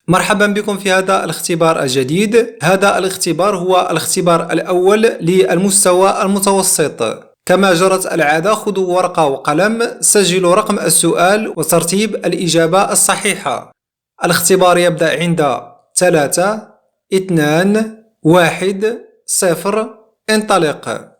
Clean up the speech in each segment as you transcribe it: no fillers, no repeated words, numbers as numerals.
مرحبا بكم في هذا الاختبار الجديد. هذا الاختبار هو الاختبار الأول للمستوى المتوسط. كما جرت العادة، خذوا ورقة وقلم، سجلوا رقم السؤال وترتيب الإجابة الصحيحة. الاختبار يبدأ عند 3 2 1 0. انطلق.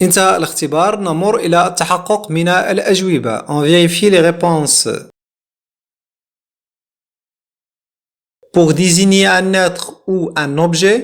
انتهى الاختبار. نمر إلى التحقق من الأجوبة. On vérifie les réponses. Pour désigner un être ou un objet,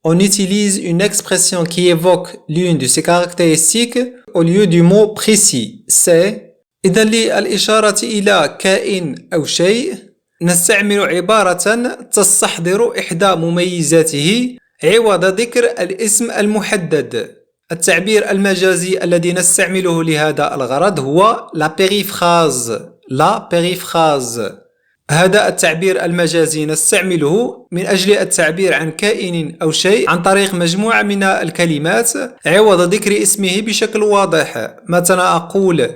on utilise une expression qui évoque l'une de ses caractéristiques au lieu du mot précis. C'est إذا للإشارة إلى كائن أو شيء نستعمل عبارة تستحضر إحدى مميزاته عوض ذكر الاسم المحدد. التعبير المجازي الذي نستعمله لهذا الغرض هو la périphrase. la périphrase. هذا التعبير المجازي نستعمله من أجل التعبير عن كائن أو شيء عن طريق مجموعة من الكلمات عوض ذكر اسمه بشكل واضح. مثلا أقول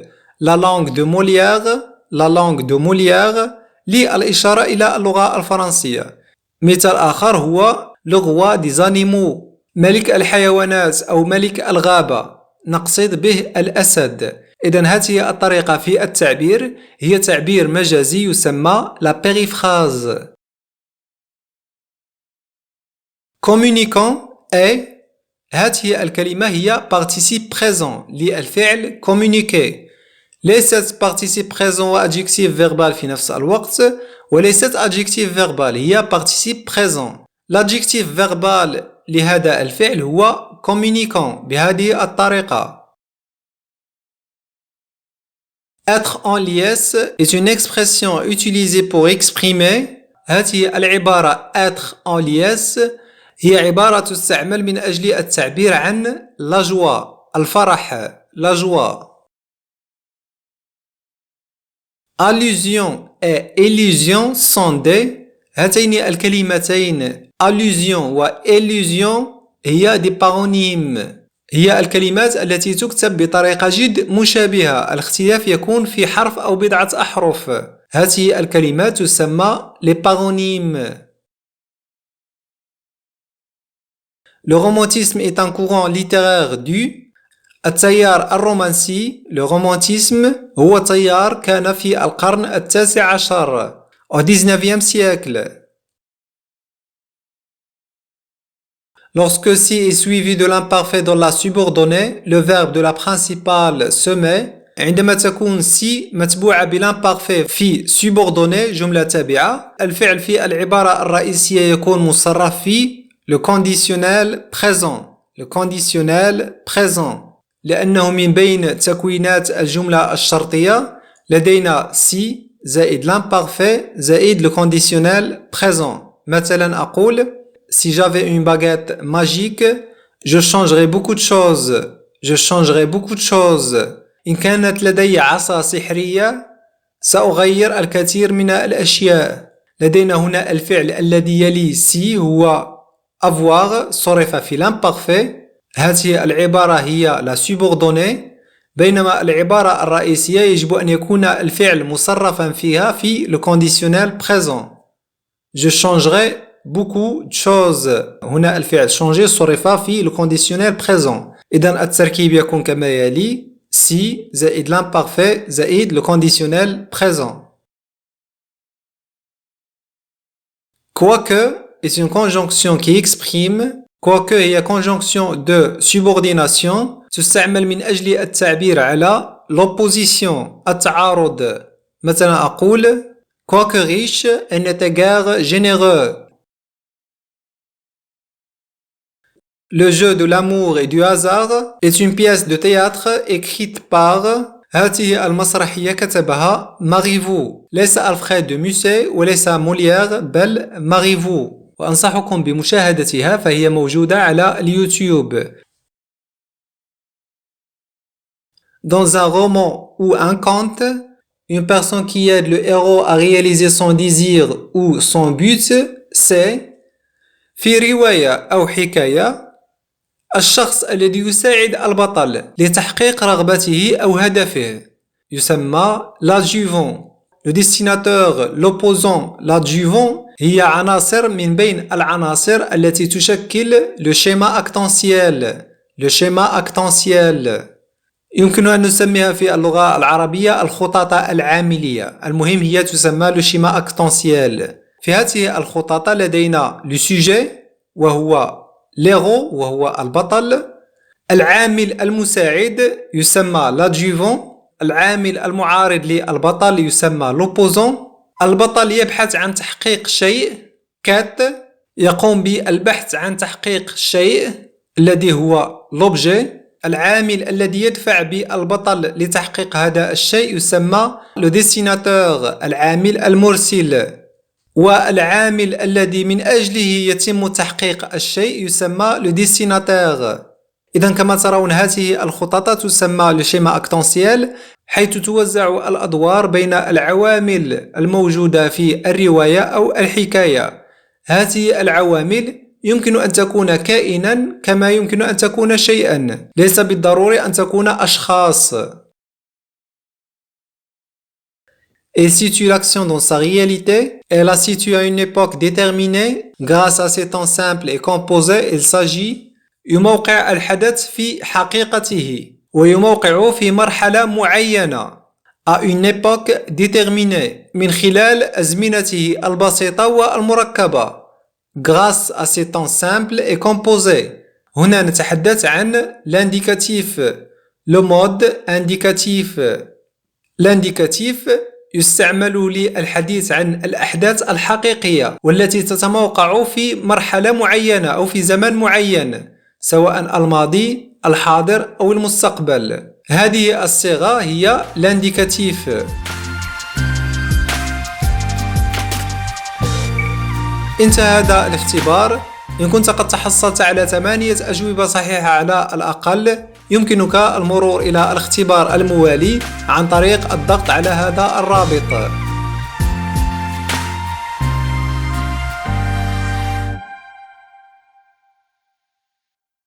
la langue de Molière, la langue de Molière للإشارة إلى اللغة الفرنسية. مثال آخر هو le roi des animaux، ملك الحيوانات أو ملك الغابة، نقصد به الأسد. إذن هذه الطريقة في التعبير هي تعبير مجازي يسمى la périphrase. communicant est، هذه الكلمة هي participe présent للفعل communiquer. ليست participe présent و adjectif verbal في نفس الوقت، وليست adjectif verbal، هي participe présent. l'adjectif verbal لهذا الفعل هو communicant بهذه الطريقة. être en liesse est une expression utilisée pour exprimer. هذه العبارة être en liesse هي عبارة تستعمل من أجل التعبير عن la joie، الفرح، la joie. allusion et illusion sont des، هاتين الكلمتين allusion و illusion هي des paronymes، هي الكلمات التي تكتب بطريقة جد مشابهة، الاختلاف يكون في حرف أو بضعة أحرف. هذه الكلمات تسمى les paronymes. Le romantisme est un courant littéraire du، التيار الرومانسي، le romantisme هو تيار كان في القرن التاسع عشر au 19e siècle. Lorsque si est suivi de l'imparfait dans la subordonnée, le verbe de la principale se met. عندما تكون si متبوعة بالimparfait في subordonnée جملة تابعة، الفعل في العبارة الرئيسية يكون مصرف في le conditionnel présent. le conditionnel présent لأنه من بين تكوينات الجملة الشرطية لدينا si زائد l'imparfait زائد le conditionnel présent. مثلا أقول si j'avais une baguette magique je changerais beaucoup de choses. je changerais beaucoup de choses. إن كانت لدي عصا سحرية سأغير الكثير من الأشياء. لدينا هنا الفعل الذي يلي si هو avoir صرف في l'imparfait. هذه العبارة هي la subordonnée، بينما العبارة الرئيسية يجب أن يكون الفعل مصرفا فيها في le conditionnel présent. je changerai beaucoup de choses. هنا الفعل changer صرف في le conditionnel présent. إذن التركيب يكون كما يلي si زائد l'imparfait زائد le conditionnel présent. quoique est une conjonction qui exprime. quoique هي conjonction de subordination تستعمل من أجل التعبير على l'opposition، التعارض. مثلا أقول quoique riche elle n'était guère généreux. Le jeu de l'amour et du hasard est une pièce de théâtre écrite par، هذه المسرحية كتبها ماريفو، ليس ألفريد دو موسي وليس موليير بل ماريفو، وأنصحكم بمشاهدتها فهي موجودة على اليوتيوب. Dans un roman ou un conte, une personne qui aide le héros à réaliser son désir ou son but, c'est في رواية أو حكاية الشخص الذي يساعد البطل لتحقيق رغبته أو هدفه يسمى l'adjuvant. le destinateur، l'opposant، l'adjuvant هي عناصر من بين العناصر التي تشكل le schéma actantiel. le schéma actantiel يمكن أن نسميها في اللغة العربية الخطاطة العاملية، المهم هي تسمى le schéma actantiel. في هذه الخطاطة لدينا le sujet وهو l'héros وهو البطل، العامل المساعد يسمى l'adjuvant، العامل المعارض للبطل يسمى l'opposant. البطل يبحث عن تحقيق شيء، كات يقوم بالبحث عن تحقيق شيء الذي هو l'objet. العامل الذي يدفع بالبطل لتحقيق هذا الشيء يسمى le destinateur، العامل المرسل. والعامل الذي من أجله يتم تحقيق الشيء يسمى le destinateur. إذن كما ترون هذه الخطاطة تسمى le schéma actantiel، حيث توزع الأدوار بين العوامل الموجودة في الرواية أو الحكاية. هذه العوامل يمكن أن تكون كائنا كما يمكن أن تكون شيئا، ليس بالضروري أن تكون أشخاص. Elle situe l'action dans sa réalité. Elle la situe à une époque déterminée. Grâce à ces temps simples et composés, il s'agit يموقع الحدث في حقيقته ويموقع في مرحلة معينة à une époque déterminée من خلال أزمنته البسيطة والمركبة. Grâce à ces temps simples et composés. هنا نتحدث عن l'indicatif. Le mode indicatif. L'indicatif يستعمل للحديث عن الأحداث الحقيقية والتي تتموقع في مرحلة معينة أو في زمن معين، سواء الماضي، الحاضر أو المستقبل. هذه الصيغة هي l'indicatif. انتهى هذا الاختبار. إن كنت قد تحصلت على 8 أجوبة صحيحة على الأقل، يمكنك المرور إلى الاختبار الموالي عن طريق الضغط على هذا الرابط.